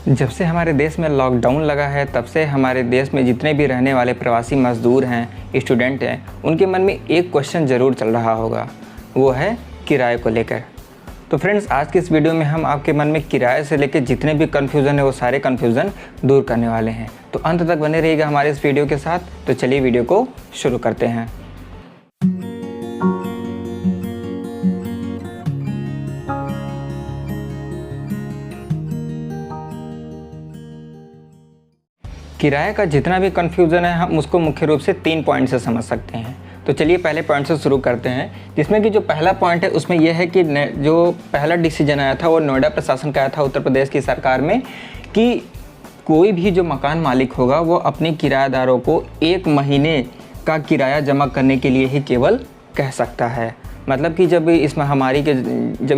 जब से हमारे देश में लॉकडाउन लगा है तब से हमारे देश में जितने भी रहने वाले प्रवासी मज़दूर हैं, स्टूडेंट हैं, उनके मन में एक क्वेश्चन ज़रूर चल रहा होगा, वो है किराए को लेकर। तो फ्रेंड्स, आज के इस वीडियो में हम आपके मन में किराए से लेकर जितने भी कन्फ्यूज़न है वो सारे कन्फ्यूज़न दूर करने वाले हैं। तो अंत तक बने रहिएगा हमारे इस वीडियो के साथ। तो चलिए वीडियो को शुरू करते हैं। किराए का जितना भी कन्फ्यूज़न है हम उसको मुख्य रूप से 3 पॉइंट से समझ सकते हैं। तो चलिए पहले पॉइंट से शुरू करते हैं, जिसमें कि जो पहला पॉइंट है उसमें यह है कि जो पहला डिसीजन आया था वो नोएडा प्रशासन का आया था, उत्तर प्रदेश की सरकार में, कि कोई भी जो मकान मालिक होगा वो अपने किराएदारों को 1 महीने का किराया जमा करने के लिए ही केवल कह सकता है। मतलब कि जब ये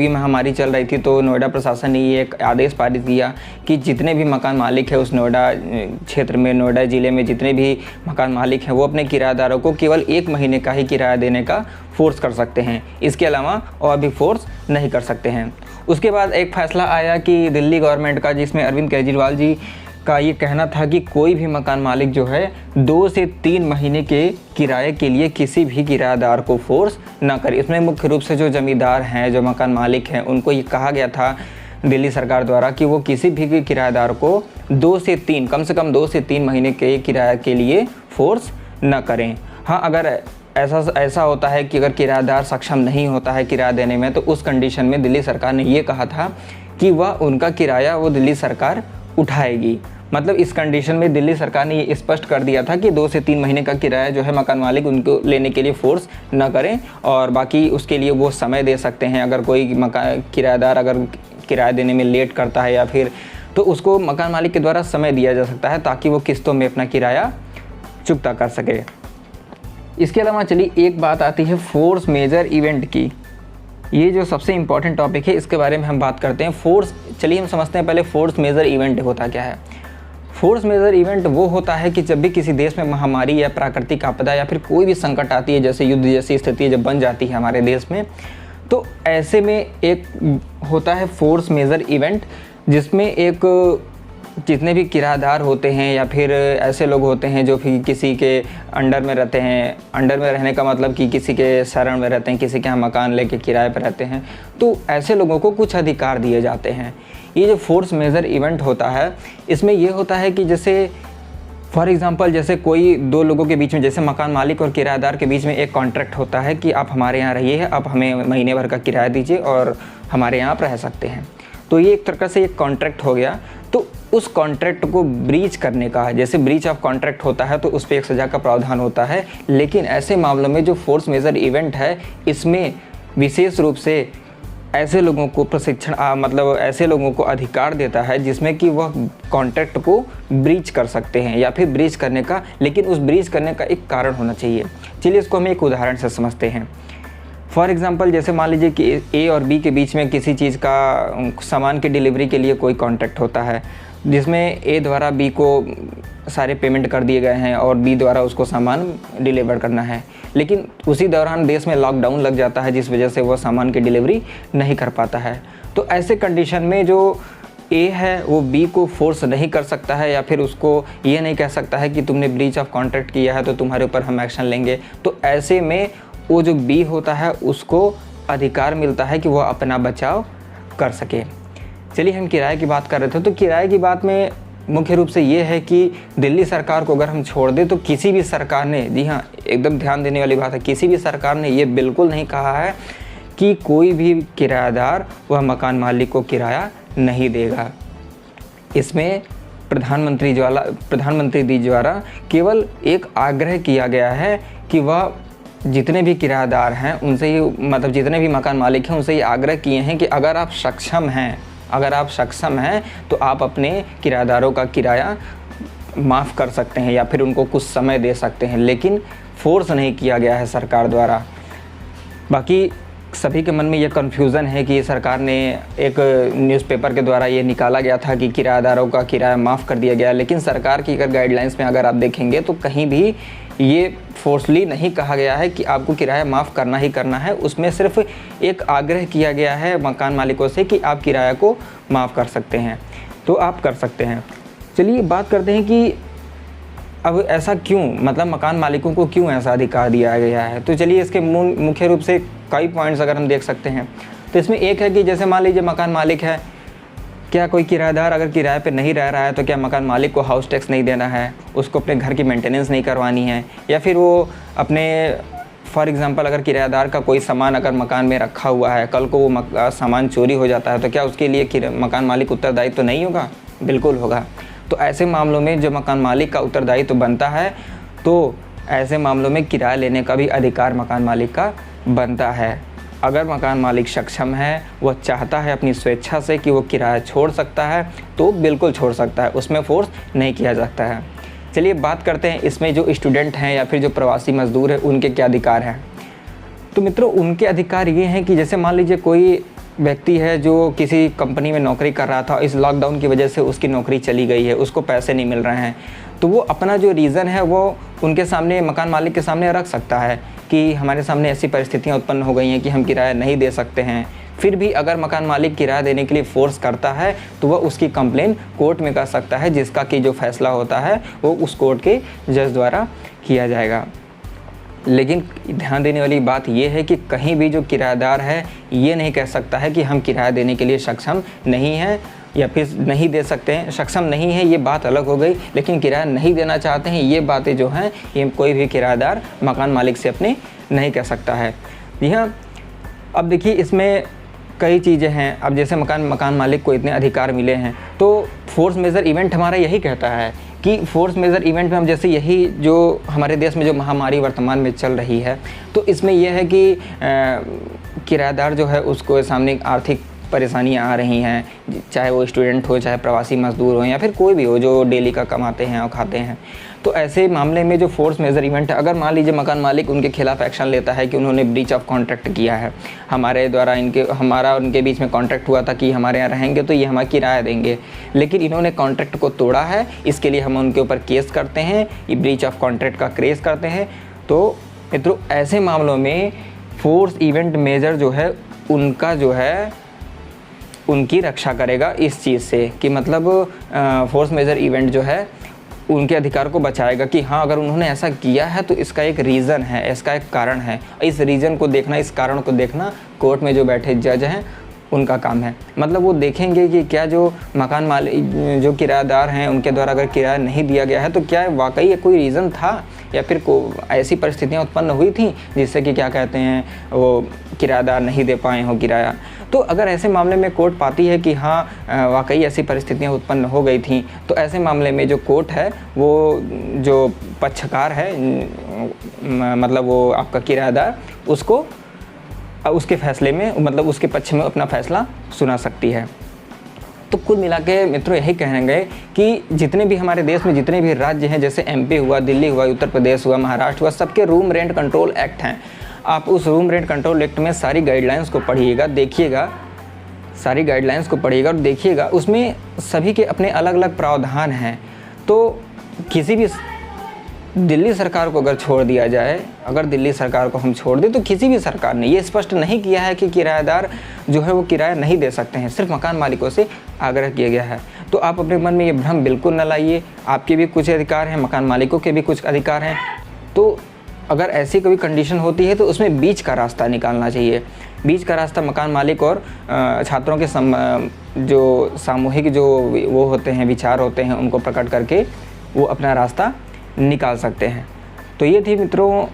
महामारी चल रही थी तो नोएडा प्रशासन ने ये एक आदेश पारित किया कि जितने भी मकान मालिक है उस नोएडा क्षेत्र में, नोएडा ज़िले में जितने भी मकान मालिक हैं वो अपने किराएदारों को केवल 1 महीने का ही किराया देने का फोर्स कर सकते हैं, इसके अलावा और भी फोर्स नहीं कर सकते हैं। उसके बाद एक फ़ैसला आया कि दिल्ली गवर्नमेंट का, जिसमें अरविंद केजरीवाल जी का ये कहना था कि कोई भी मकान मालिक जो है 2 से 3 महीने के किराए के लिए किसी भी किराएदार को फोर्स ना करे। इसमें मुख्य रूप से जो ज़मींदार हैं, जो मकान मालिक हैं, उनको ये कहा गया था दिल्ली सरकार द्वारा कि वो किसी भी किराएदार को 2 से 3, कम से कम 2 से 3 महीने के किराए के लिए फोर्स ना करें। हाँ, अगर ऐसा होता है कि अगर किराएदार सक्षम नहीं होता है किराया देने में, तो उस कंडीशन में दिल्ली सरकार ने ये कहा था कि वह उनका किराया वो दिल्ली सरकार उठाएगी। मतलब इस कंडीशन में दिल्ली सरकार ने ये स्पष्ट कर दिया था कि 2 से 3 महीने का किराया जो है मकान मालिक उनको लेने के लिए फोर्स ना करें, और बाकी उसके लिए वो समय दे सकते हैं। अगर कोई किराएदार अगर किराया देने में लेट करता है या फिर, तो उसको मकान मालिक के द्वारा समय दिया जा सकता है ताकि वो किस्तों में अपना किराया चुकता कर सके। इसके अलावा चलिए एक बात आती है फोर्स मेजर इवेंट की। ये जो सबसे इम्पॉर्टेंट टॉपिक है इसके बारे में हम बात करते हैं। चलिए हम समझते हैं पहले फोर्स मेजर इवेंट होता क्या है। फोर्स मेजर इवेंट वो होता है कि जब भी किसी देश में महामारी या प्राकृतिक आपदा या फिर कोई भी संकट आती है, जैसे युद्ध जैसी स्थिति जब बन जाती है हमारे देश में, तो ऐसे में एक होता है फोर्स मेजर इवेंट, जिसमें जितने भी किराएदार होते हैं या फिर ऐसे लोग होते हैं जो फिर किसी के अंडर में रहते हैं, अंडर में रहने का मतलब कि किसी के शरण में रहते हैं, किसी के यहाँ मकान लेके किराए पर रहते हैं, तो ऐसे लोगों को कुछ अधिकार दिए जाते हैं। ये जो फोर्स मेजर इवेंट होता है इसमें ये होता है कि जैसे फॉर एग्ज़ाम्पल जैसे कोई 2 लोगों के बीच में, जैसे मकान मालिक और किराएदार के बीच में एक कॉन्ट्रैक्ट होता है कि आप हमारे यहाँ रहिए, आप हमें महीने भर का किराया दीजिए और हमारे यहाँ आप रह सकते हैं। तो ये एक तरह से एक कॉन्ट्रैक्ट हो गया। तो उस कॉन्ट्रैक्ट को ब्रीच करने का, जैसे ब्रीच ऑफ कॉन्ट्रैक्ट होता है तो उस पर एक सज़ा का प्रावधान होता है। लेकिन ऐसे मामलों में जो फोर्स मेजर इवेंट है इसमें विशेष रूप से ऐसे लोगों को मतलब ऐसे लोगों को अधिकार देता है जिसमें कि वह कॉन्ट्रैक्ट को ब्रीच कर सकते हैं या फिर ब्रीच करने का, लेकिन उस ब्रीच करने का एक कारण होना चाहिए। चलिए इसको हम एक उदाहरण से समझते हैं। फॉर एग्ज़ाम्पल जैसे मान लीजिए कि ए और बी के बीच में किसी चीज़ का सामान की डिलीवरी के लिए कोई कॉन्ट्रैक्ट होता है, जिसमें ए द्वारा बी को सारे पेमेंट कर दिए गए हैं और बी द्वारा उसको सामान डिलीवर करना है। लेकिन उसी दौरान देश में लॉकडाउन लग जाता है जिस वजह से वो सामान की डिलीवरी नहीं कर पाता है। तो ऐसे कंडीशन में जो ए है वो बी को फोर्स नहीं कर सकता है या फिर उसको ये नहीं कह सकता है कि तुमने ब्रीच ऑफ कॉन्ट्रैक्ट किया है तो तुम्हारे ऊपर हम एक्शन लेंगे। तो ऐसे में वो जो बी होता है उसको अधिकार मिलता है कि वो अपना बचाव कर सके। चलिए हम किराए की बात कर रहे थे, तो किराए की बात में मुख्य रूप से ये है कि दिल्ली सरकार को अगर हम छोड़ दें तो किसी भी सरकार ने, जी हाँ एकदम ध्यान देने वाली बात है, किसी भी सरकार ने ये बिल्कुल नहीं कहा है कि कोई भी किराएदार वह मकान मालिक को किराया नहीं देगा। इसमें प्रधानमंत्री जी द्वारा केवल एक आग्रह किया गया है कि वह जितने भी किराएदार हैं उनसे ही, मतलब जितने भी मकान मालिक हैं उनसे ये आग्रह किए हैं कि अगर आप सक्षम हैं तो आप अपने किराएदारों का किराया माफ़ कर सकते हैं या फिर उनको कुछ समय दे सकते हैं, लेकिन फोर्स नहीं किया गया है सरकार द्वारा। बाकी सभी के मन में ये कन्फ्यूज़न है कि सरकार ने एक न्यूज़पेपर के द्वारा ये निकाला गया था कि किराएदारों का किराया माफ़ कर दिया गया, लेकिन सरकार की अगर गाइडलाइंस में अगर आप देखेंगे तो कहीं भी ये फोर्सली नहीं कहा गया है कि आपको किराया माफ़ करना ही करना है। उसमें सिर्फ एक आग्रह किया गया है मकान मालिकों से कि आप किराया को माफ़ कर सकते हैं। तो आप कर सकते हैं। चलिए बात करते हैं कि अब ऐसा क्यों, मतलब मकान मालिकों को क्यों ऐसा अधिकार दिया गया है। तो चलिए इसके मुख्य रूप से कई पॉइंट्स अगर हम देख सकते हैं तो इसमें एक है कि जैसे मान लीजिए मकान मालिक है, क्या कोई किराएदार अगर किराए पे नहीं रह रहा है तो क्या मकान मालिक को हाउस टैक्स नहीं देना है, उसको अपने घर की मेंटेनेंस नहीं करवानी है, या फिर वो अपने फॉर एग्ज़ाम्पल अगर किराएदार का कोई सामान अगर मकान में रखा हुआ है, कल को वो सामान चोरी हो जाता है तो क्या उसके लिए मकान मालिक उत्तरदायित्व तो नहीं होगा? बिल्कुल होगा। तो ऐसे मामलों में जो मकान मालिक का उत्तरदायित्व बनता है, तो ऐसे मामलों में किराया लेने का भी अधिकार मकान मालिक का बनता है। अगर मकान मालिक सक्षम है, वह चाहता है अपनी स्वेच्छा से कि वो किराया छोड़ सकता है तो बिल्कुल छोड़ सकता है, उसमें फोर्स नहीं किया जाता है। चलिए बात करते हैं इसमें जो स्टूडेंट हैं या फिर जो प्रवासी मजदूर हैं उनके क्या अधिकार हैं। तो मित्रों उनके अधिकार ये हैं कि जैसे मान लीजिए कोई व्यक्ति है जो किसी कंपनी में नौकरी कर रहा था, इस लॉकडाउन की वजह से उसकी नौकरी चली गई है, उसको पैसे नहीं मिल रहे हैं, तो वो अपना जो रीज़न है वो उनके सामने, मकान मालिक के सामने रख सकता है कि हमारे सामने ऐसी परिस्थितियां उत्पन्न हो गई हैं कि हम किराया नहीं दे सकते हैं। फिर भी अगर मकान मालिक किराया देने के लिए फोर्स करता है तो वह उसकी कंप्लेन कोर्ट में कर सकता है, जिसका कि जो फैसला होता है वो उस कोर्ट के जज द्वारा किया जाएगा। लेकिन ध्यान देने वाली बात यह है कि कहीं भी जो किराएदार है ये नहीं कह सकता है कि हम किराया देने के लिए सक्षम नहीं हैं या फिर नहीं दे सकते हैं। सक्षम नहीं है ये बात अलग हो गई, लेकिन किराया नहीं देना चाहते हैं ये बातें जो हैं ये कोई भी किराएदार मकान मालिक से अपने नहीं कह सकता है। जी हाँ, अब देखिए इसमें कई चीज़ें हैं। अब जैसे मकान मालिक को इतने अधिकार मिले हैं तो फोर्स मेजर इवेंट हमारा यही कहता है कि फोर्स मेजर इवेंट में हम जैसे यही जो हमारे देश में जो महामारी वर्तमान में चल रही है तो इसमें यह है कि किराएदार जो है उसको सामने आर्थिक परेशानियां आ रही हैं, चाहे वो स्टूडेंट हो, चाहे प्रवासी मजदूर हो, या फिर कोई भी हो जो डेली का कमाते हैं और खाते हैं। तो ऐसे मामले में जो फोर्स मेजर इवेंट है, अगर मान लीजिए मकान मालिक उनके खिलाफ एक्शन लेता है कि उन्होंने ब्रीच ऑफ कॉन्ट्रैक्ट किया है, हमारे द्वारा हमारा उनके बीच में कॉन्ट्रैक्ट हुआ था कि हमारे यहाँ रहेंगे तो ये हमारा किराया देंगे, लेकिन इन्होंने कॉन्ट्रैक्ट को तोड़ा है, इसके लिए हम उनके ऊपर केस करते हैं, ये ब्रीच ऑफ कॉन्ट्रैक्ट का केस करते हैं। तो मित्रों ऐसे मामलों में फोर्स इवेंट मेजर जो है उनका जो है उनकी रक्षा करेगा इस चीज़ से कि मतलब फोर्स मेजर इवेंट जो है उनके अधिकार को बचाएगा कि हाँ अगर उन्होंने ऐसा किया है तो इसका एक रीज़न है, इसका एक कारण है। इस रीज़न को देखना, इस कारण को देखना कोर्ट में जो बैठे जज हैं उनका काम है। मतलब वो देखेंगे कि क्या जो मकान मालिक जो किराएदार हैं उनके द्वारा अगर किराया नहीं दिया गया है तो क्या वाकई कोई रीज़न था या फिर ऐसी परिस्थितियाँ उत्पन्न हुई थी जिससे कि क्या कहते हैं वो किराएदार नहीं दे पाए हो किराया। तो अगर ऐसे मामले में कोर्ट पाती है कि हाँ वाकई ऐसी परिस्थितियाँ उत्पन्न हो गई थी तो ऐसे मामले में जो कोर्ट है वो जो पक्षकार है मतलब वो आपका किराएदार उसको उसके फैसले में मतलब उसके पक्ष में अपना फैसला सुना सकती है। तो कुल मिला के मित्रों यही कहेंगे कि जितने भी हमारे देश में जितने भी राज्य हैं, जैसे एमपी हुआ, दिल्ली हुआ, उत्तर प्रदेश हुआ, महाराष्ट्र हुआ, सबके रूम रेंट कंट्रोल एक्ट हैं। आप उस रूम रेंट कंट्रोल एक्ट में सारी गाइडलाइंस को पढ़िएगा, देखिएगा, सारी गाइडलाइंस को पढ़िएगा और देखिएगा, उसमें सभी के अपने अलग अलग प्रावधान हैं। तो किसी भी दिल्ली सरकार को अगर छोड़ दिया जाए, अगर दिल्ली सरकार को हम छोड़ दें तो किसी भी सरकार ने ये स्पष्ट नहीं किया है कि किराएदार जो है वो किराया नहीं दे सकते हैं, सिर्फ मकान मालिकों से आग्रह किया गया है। तो आप अपने मन में ये भ्रम बिल्कुल न लाइए, आपके भी कुछ अधिकार हैं, मकान मालिकों के भी कुछ अधिकार हैं। तो अगर ऐसी कोई कंडीशन होती है तो उसमें बीच का रास्ता निकालना चाहिए। बीच का रास्ता मकान मालिक और छात्रों के जो सामूहिक जो वो होते हैं, विचार होते हैं, उनको प्रकट करके वो अपना रास्ता निकाल सकते हैं। तो ये थी मित्रों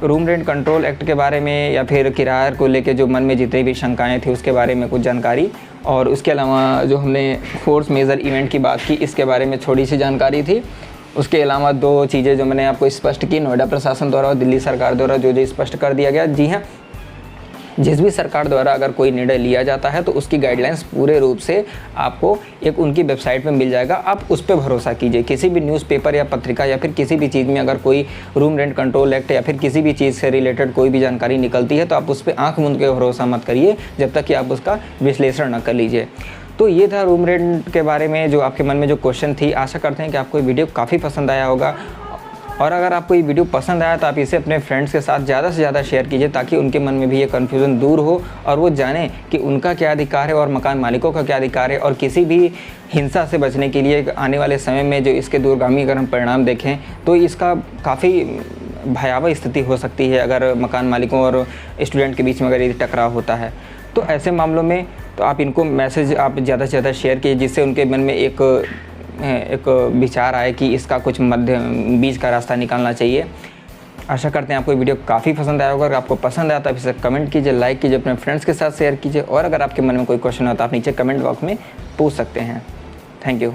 रूम रेंट कंट्रोल एक्ट के बारे में या फिर किराए को लेके जो मन में जितनी भी शंकाएं थी उसके बारे में कुछ जानकारी, और उसके अलावा जो हमने फोर्स मेजर इवेंट की बात की इसके बारे में थोड़ी सी जानकारी थी। उसके अलावा दो चीज़ें जो मैंने आपको स्पष्ट की, नोएडा प्रशासन द्वारा और दिल्ली सरकार द्वारा जो स्पष्ट कर दिया गया। जी हाँ, जिस भी सरकार द्वारा अगर कोई निर्णय लिया जाता है तो उसकी गाइडलाइंस पूरे रूप से आपको एक उनकी वेबसाइट पे मिल जाएगा, आप उस पर भरोसा कीजिए। किसी भी न्यूज़पेपर या पत्रिका या फिर किसी भी चीज़ में अगर कोई रूम रेंट कंट्रोल एक्ट या फिर किसी भी चीज़ से रिलेटेड कोई भी जानकारी निकलती है तो आप उस पर आँख मूंद के भरोसा मत करिए जब तक कि आप उसका विश्लेषण न कर लीजिए। तो ये था रूम रेंट के बारे में जो आपके मन में जो क्वेश्चन थी। आशा करते हैं कि आपको ये वीडियो काफ़ी पसंद आया होगा। और अगर आपको ये वीडियो पसंद आया तो आप इसे अपने फ्रेंड्स के साथ ज़्यादा से ज़्यादा शेयर कीजिए, ताकि उनके मन में भी ये कन्फ्यूज़न दूर हो और वो जाने कि उनका क्या अधिकार है और मकान मालिकों का क्या अधिकार है। और किसी भी हिंसा से बचने के लिए आने वाले समय में जो इसके दूरगामी अगर हम परिणाम देखें तो इसका काफ़ी भयावह स्थिति हो सकती है अगर मकान मालिकों और स्टूडेंट के बीच में अगर ये टकराव होता है। तो ऐसे मामलों में तो आप इनको मैसेज आप ज़्यादा से ज़्यादा शेयर कीजिए, जिससे उनके मन में एक विचार आए कि इसका कुछ मध्य बीच का रास्ता निकालना चाहिए। आशा करते हैं आपको वीडियो काफ़ी पसंद आया होगा। अगर आपको पसंद आया तो आप इसे कमेंट कीजिए, लाइक कीजिए, अपने फ्रेंड्स के साथ शेयर कीजिए, और अगर आपके मन में कोई क्वेश्चन हो तो आप नीचे कमेंट बॉक्स में पूछ सकते हैं। Thank you.